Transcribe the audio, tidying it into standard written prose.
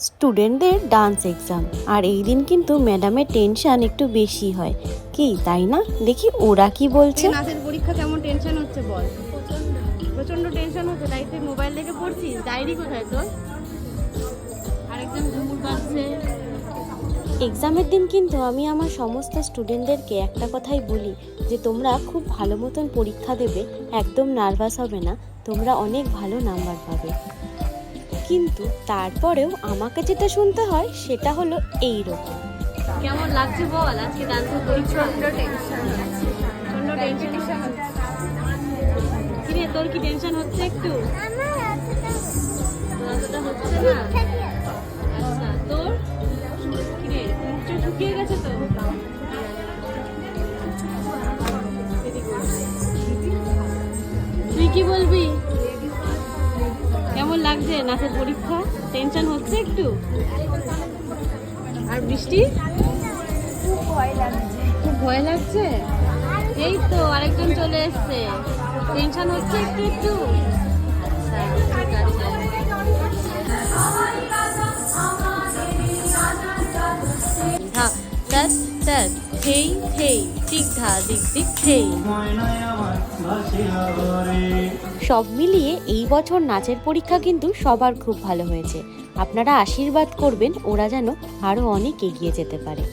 স্টুডেন্টদের dance exam, আর এই দিন কিন্তু ম্যাডামের টেনশন একটু বেশি হয়, কি তাই না? দেখি ওরা কি বলছে। নাচের পরীক্ষা কেমন টেনশন হচ্ছে বল? প্রচন্ড টেনশন হচ্ছে, তাই তুই মোবাইল দেখে পড়ছিস? ডায়েরি কোথায় তোর? আরেকজন ঘুমুর বাজছে। এক্সামের দিন কিন্তু আমি আমার সমস্ত স্টুডেন্টদেরকে একটা কথাই বলি যে তোমরা খুব ভালো মতন পরীক্ষা দেবে, একদম নার্ভাস হবে না, তোমরা অনেক ভালো নাম্বার পাবে। কিন্তু তারপরেও আমাকে যেটা শুনতে হয় সেটা হলো এই রকম। কেমন লাগছে বল আজকে ডান্সের পরীক্ষা? প্রচন্ড টেনশন। কিরে তোর কি টেনশন হচ্ছে একটু? অতটা হচ্ছে না। আচ্ছা তোর কিরে মুখ চোখ শুকিয়ে গেছে তো? তুই কি বলবি? কেমন লাগছে নাচের পরীক্ষা? টেনশন হচ্ছে একটু? আর বৃষ্টি খুব ভয় লাগছে। এই তো আরেকজন চলে এসছে, টেনশন হচ্ছে একটু একটু। আচ্ছা ঠিক আছে। হ্যাঁ স্যার স্যার হেই হেই ঠিক ধা দিক দিক হেই। সব মিলিয়ে এই বছর নাচের পরীক্ষা কিন্তু সবার খুব ভালো হয়েছে। আপনারা আশীর্বাদ করবেন ওরা যেন আরো অনেক এগিয়ে যেতে পারে।